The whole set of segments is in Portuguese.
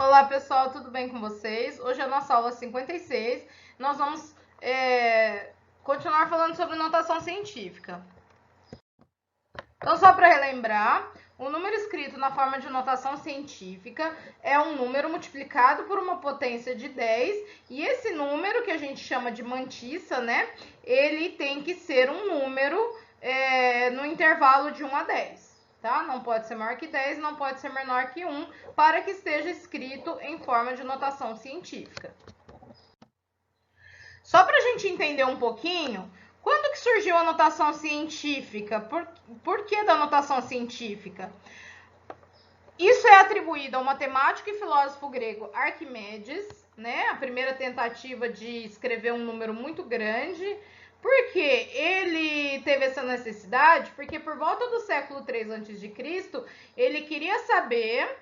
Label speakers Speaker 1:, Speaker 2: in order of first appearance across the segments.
Speaker 1: Olá pessoal, tudo bem com vocês? Hoje é a nossa aula 56. Nós vamos continuar falando sobre notação científica. Então, só para relembrar, o número escrito na forma de notação científica é um número multiplicado por uma potência de 10, e esse número, que a gente chama de mantissa, né? Ele tem que ser um número no intervalo de 1 a 10. Tá? Não pode ser maior que 10, não pode ser menor que 1, para que esteja escrito em forma de notação científica. Só para a gente entender um pouquinho, quando que surgiu a notação científica? Por que da notação científica? Isso é atribuído ao matemático e filósofo grego Arquimedes, né? A primeira tentativa de escrever um número muito grande. Por que ele teve essa necessidade? Porque por volta do século 3 a.C., ele queria saber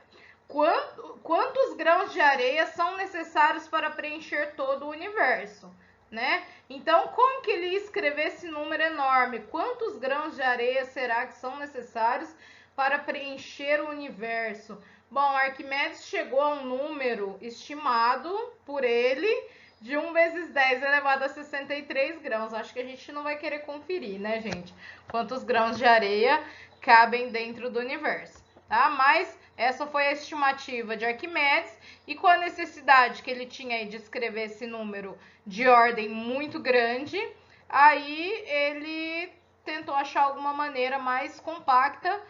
Speaker 1: quantos grãos de areia são necessários para preencher todo o universo, né? Então, como que ele ia escrever esse número enorme? Quantos grãos de areia será que são necessários para preencher o universo? Bom, Arquimedes chegou a um número estimado por ele de 1 vezes 10 elevado a 63 grãos. Acho que a gente não vai querer conferir, né, gente? Quantos grãos de areia cabem dentro do universo, tá? Mas essa foi a estimativa de Arquimedes, e com a necessidade que ele tinha aí de escrever esse número de ordem muito grande, aí ele tentou achar alguma maneira mais compacta,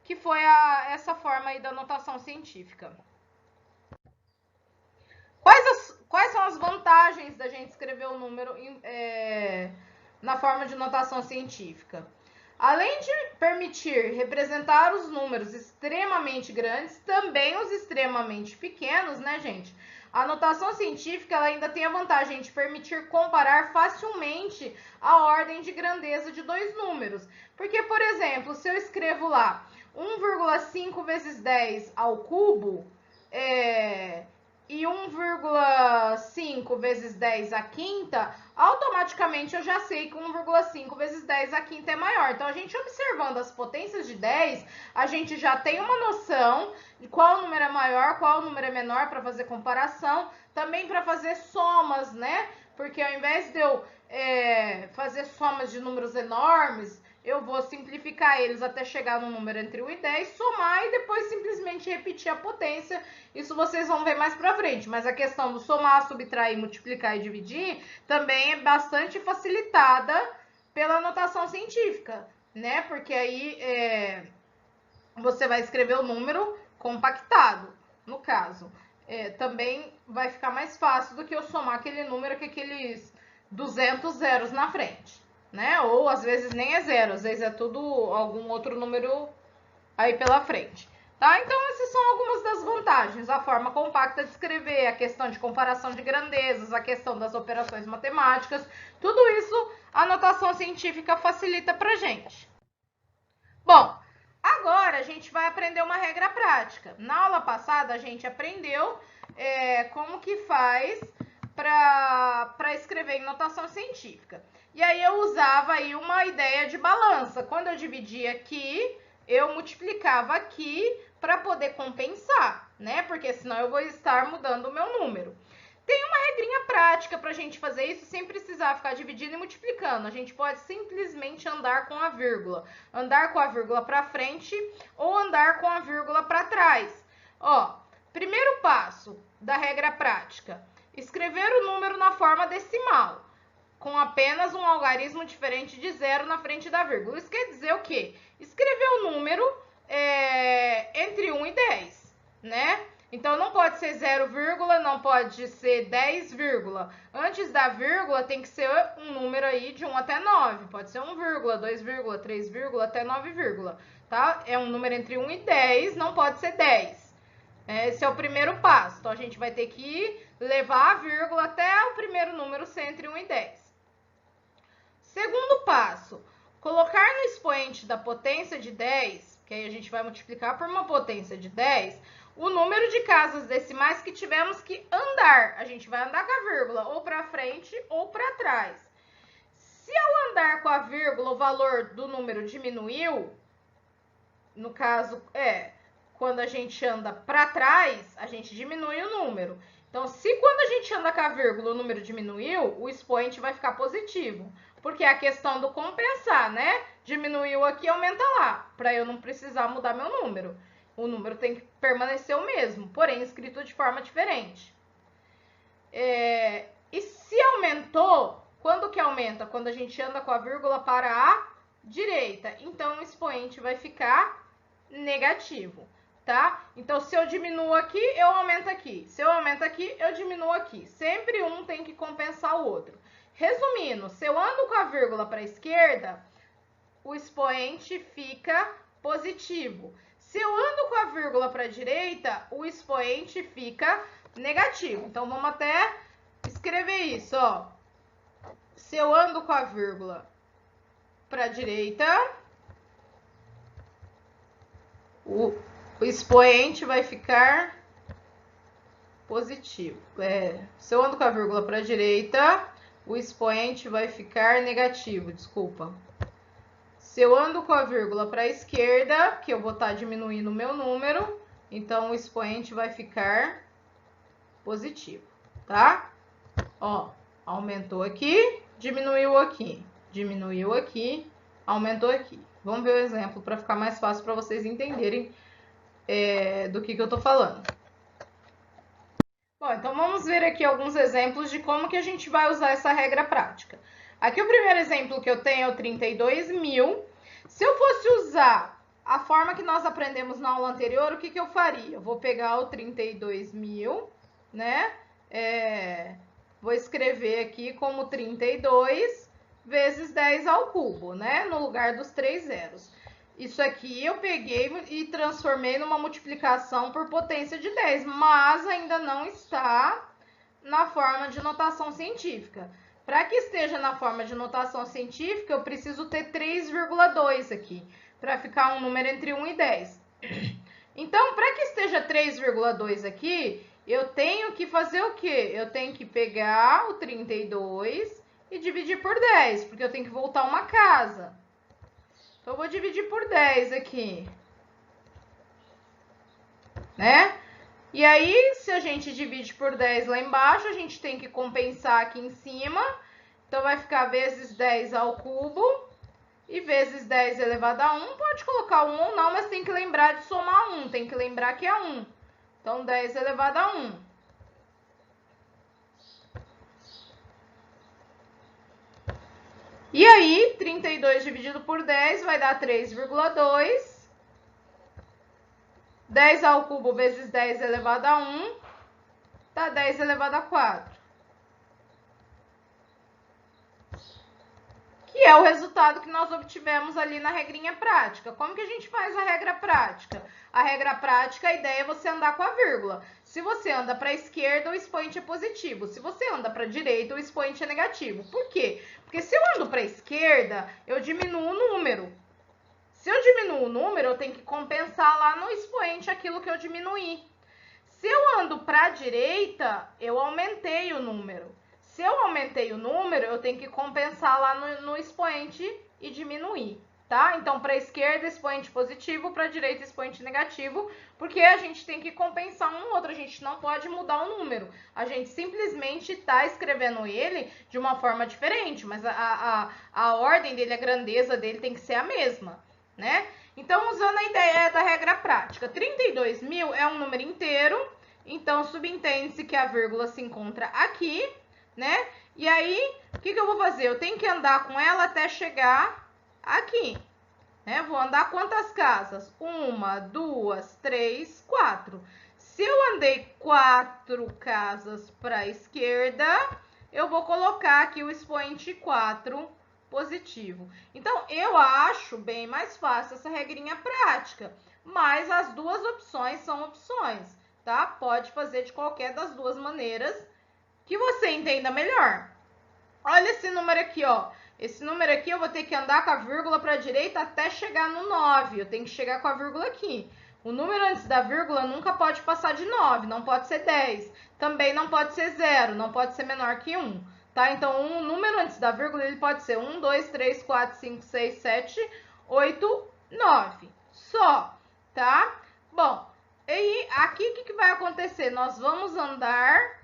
Speaker 1: que foi essa forma aí da notação científica. Quais são as vantagens da gente escrever o número na forma de notação científica? Além de permitir representar os números extremamente grandes, também os extremamente pequenos, né, gente? A notação científica ela ainda tem a vantagem de permitir comparar facilmente a ordem de grandeza de dois números. Porque, por exemplo, se eu escrevo lá 1,5 vezes 10 ao cubo, e 1,5 vezes 10 à quinta, automaticamente eu já sei que 1,5 vezes 10 à quinta é maior. Então, a gente observando as potências de 10, a gente já tem uma noção de qual número é maior, qual número é menor, para fazer comparação. Também para fazer somas, né? Porque ao invés de eu fazer somas de números enormes, eu vou simplificar eles até chegar no número entre 1 e 10, somar e depois simplesmente repetir a potência. Isso vocês vão ver mais pra frente, mas a questão do somar, subtrair, multiplicar e dividir também é bastante facilitada pela notação científica, né? Porque aí você vai escrever o número compactado, no caso. Também vai ficar mais fácil do que eu somar aquele número com aqueles 200 zeros na frente, né? Ou às vezes nem é zero, às vezes é tudo algum outro número aí pela frente, tá? Então essas são algumas das vantagens: a forma compacta de escrever, a questão de comparação de grandezas, a questão das operações matemáticas, tudo isso a notação científica facilita pra gente. Bom, agora a gente vai aprender uma regra prática. Na aula passada a gente aprendeu como que faz para escrever em notação científica. E aí eu usava aí uma ideia de balança. Quando eu dividia aqui, eu multiplicava aqui para poder compensar, né? Porque senão eu vou estar mudando o meu número. Tem uma regrinha prática para a gente fazer isso sem precisar ficar dividindo e multiplicando. A gente pode simplesmente andar com a vírgula. Andar com a vírgula para frente ou andar com a vírgula para trás. Ó, primeiro passo da regra prática: escrever o número na forma decimal, com apenas um algarismo diferente de zero na frente da vírgula. Isso quer dizer o quê? Escrever o número entre 1 e 10, né? Então, não pode ser 0, não pode ser 10, antes da vírgula tem que ser um número aí de 1 até 9. Pode ser 1, 2, 3, até 9, tá? É um número entre 1 e 10, não pode ser 10. Esse é o primeiro passo. Então, a gente vai ter que levar a vírgula até o primeiro número ser entre 1 e 10. Segundo passo: colocar no expoente da potência de 10, que aí a gente vai multiplicar por uma potência de 10, o número de casas decimais que tivemos que andar. A gente vai andar com a vírgula ou para frente ou para trás. Se ao andar com a vírgula o valor do número diminuiu, no caso quando a gente anda para trás, a gente diminui o número. Então, se quando a gente anda com a vírgula o número diminuiu, o expoente vai ficar positivo. Porque é a questão do compensar, né? Diminuiu aqui, aumenta lá, para eu não precisar mudar meu número. O número tem que permanecer o mesmo, porém escrito de forma diferente. E se aumentou, quando que aumenta? Quando a gente anda com a vírgula para a direita. Então, o expoente vai ficar negativo, tá? Então, se eu diminuo aqui, eu aumento aqui. Se eu aumento aqui, eu diminuo aqui. Sempre um tem que compensar o outro. Resumindo, se eu ando com a vírgula para a esquerda, o expoente fica positivo. Se eu ando com a vírgula para a direita, o expoente fica negativo. Então, vamos até escrever isso, ó. Se eu ando com a vírgula para a direita, o expoente vai ficar positivo. Se eu ando com a vírgula para a direita, o expoente vai ficar negativo, desculpa. Se eu ando com a vírgula para a esquerda, que eu vou estar diminuindo o meu número, então o expoente vai ficar positivo, tá? Ó, aumentou aqui, diminuiu aqui, aumentou aqui. Vamos ver o exemplo para ficar mais fácil para vocês entenderem do que eu tô falando. Bom, então vamos ver aqui alguns exemplos de como que a gente vai usar essa regra prática. Aqui o primeiro exemplo que eu tenho é o 32.000. Se eu fosse usar a forma que nós aprendemos na aula anterior, o que eu faria? Eu vou pegar o 32.000, né? Vou escrever aqui como 32 vezes 10 ao cubo, né? No lugar dos 3 zeros. Isso aqui eu peguei e transformei numa multiplicação por potência de 10, mas ainda não está na forma de notação científica. Para que esteja na forma de notação científica, eu preciso ter 3,2 aqui, para ficar um número entre 1 e 10. Então, para que esteja 3,2 aqui, eu tenho que fazer o quê? Eu tenho que pegar o 32 e dividir por 10, porque eu tenho que voltar uma casa. Então, eu vou dividir por 10 aqui, né? E aí, se a gente divide por 10 lá embaixo, a gente tem que compensar aqui em cima. Então, vai ficar vezes 10 ao cubo e vezes 10 elevado a 1. Pode colocar 1 ou não, mas tem que lembrar de somar 1. Tem que lembrar que é 1. Então, 10 elevado a 1. E aí, 32 dividido por 10 vai dar 3,2. 10 ao cubo vezes 10 elevado a 1 dá 10 elevado a 4. Que é o resultado que nós obtivemos ali na regrinha prática. Como que a gente faz a regra prática? A regra prática, a ideia é você andar com a vírgula. Se você anda para a esquerda, o expoente é positivo. Se você anda para a direita, o expoente é negativo. Por quê? Porque se eu ando para a esquerda, eu diminuo o número. Se eu diminuo o número, eu tenho que compensar lá no expoente aquilo que eu diminuí. Se eu ando para a direita, eu aumentei o número. Se eu aumentei o número, eu tenho que compensar lá no expoente e diminuir, tá? Então, para a esquerda, expoente positivo, para a direita, expoente negativo, porque a gente tem que compensar um no outro, a gente não pode mudar o número. A gente simplesmente está escrevendo ele de uma forma diferente, mas a ordem dele, a grandeza dele tem que ser a mesma, né? Então, usando a ideia da regra prática, 32.000 é um número inteiro, então subentende-se que a vírgula se encontra aqui, né? E aí, o que eu vou fazer? Eu tenho que andar com ela até chegar aqui, né? Vou andar quantas casas? 1, 2, 3, 4. Se eu andei 4 casas para a esquerda, eu vou colocar aqui o expoente 4 positivo. Então, eu acho bem mais fácil essa regrinha prática, mas as duas opções são opções, tá? Pode fazer de qualquer das duas maneiras que você entenda melhor. Olha esse número aqui, ó. Esse número aqui eu vou ter que andar com a vírgula para a direita até chegar no 9. Eu tenho que chegar com a vírgula aqui. O número antes da vírgula nunca pode passar de 9, não pode ser 10. Também não pode ser 0, não pode ser menor que 1. Tá? Então, um número antes da vírgula ele pode ser 1, 2, 3, 4, 5, 6, 7, 8, 9. Só, tá? Bom, e aqui o que vai acontecer? Nós vamos andar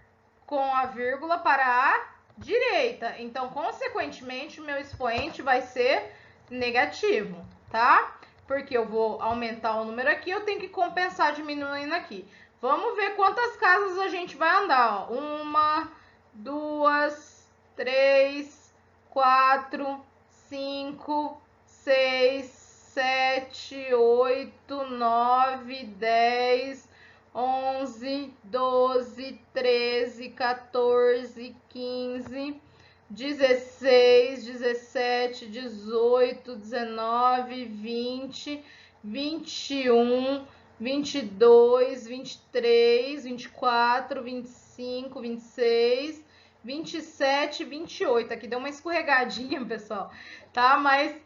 Speaker 1: com a vírgula para a direita. Então, consequentemente, o meu expoente vai ser negativo, tá? Porque eu vou aumentar o número aqui, eu tenho que compensar diminuindo aqui. Vamos ver quantas casas a gente vai andar, ó. 1, 2, 3, 4, 5, 6, 7, 8, 9, 10, 11, 12, 13, 14, 15, 16, 17, 18, 19, 20, 21, 22, 23, 24, 25, 26, 27, 28. Aqui deu uma escorregadinha, pessoal, tá? Mas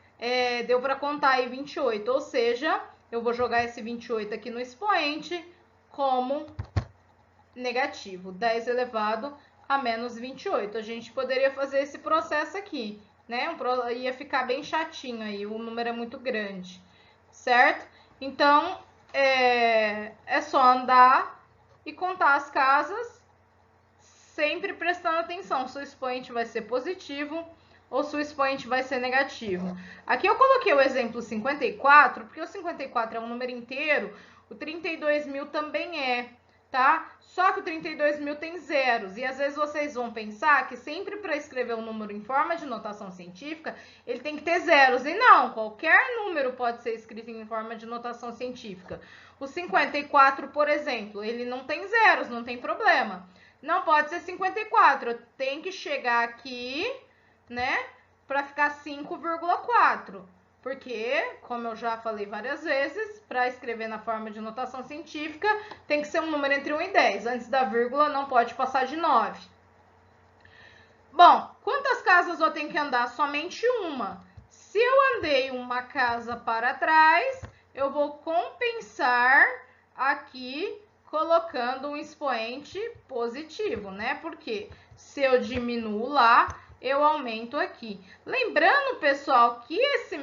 Speaker 1: deu para contar aí 28, ou seja, eu vou jogar esse 28 aqui no expoente como negativo, 10 elevado a menos 28. A gente poderia fazer esse processo aqui, né? Ia ficar bem chatinho aí, o número é muito grande, certo? Então, é só andar e contar as casas, sempre prestando atenção se o expoente vai ser positivo ou se o expoente vai ser negativo. Aqui eu coloquei o exemplo 54, porque o 54 é um número inteiro, o 32.000 também é, tá? Só que o 32.000 tem zeros, e às vezes vocês vão pensar que sempre para escrever um número em forma de notação científica, ele tem que ter zeros, e não, qualquer número pode ser escrito em forma de notação científica. O 54, por exemplo, ele não tem zeros, não tem problema. Não pode ser 54, eu tenho que chegar aqui, né, para ficar 5,4. Porque, como eu já falei várias vezes, para escrever na forma de notação científica, tem que ser um número entre 1 e 10. Antes da vírgula, não pode passar de 9. Bom, quantas casas eu tenho que andar? Somente uma. Se eu andei uma casa para trás, eu vou compensar aqui colocando um expoente positivo, né? Porque se eu diminuo lá, eu aumento aqui. Lembrando, pessoal, que esse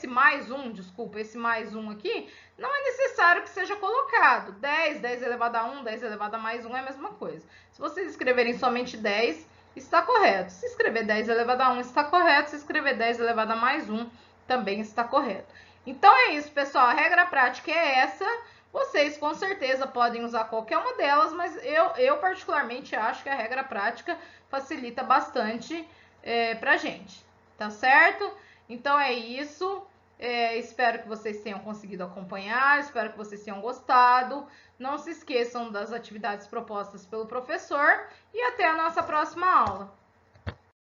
Speaker 1: mais um aqui, não é necessário que seja colocado. 10, 10 elevado a 1, 10 elevado a mais 1 é a mesma coisa. Se vocês escreverem somente 10, está correto. Se escrever 10 elevado a 1, está correto. Se escrever 10 elevado a mais 1, também está correto. Então é isso, pessoal. A regra prática é essa. Vocês com certeza podem usar qualquer uma delas, mas eu particularmente acho que a regra prática facilita bastante pra gente, tá certo? Então é isso. Espero que vocês tenham conseguido acompanhar, espero que vocês tenham gostado. Não se esqueçam das atividades propostas pelo professor e até a nossa próxima aula.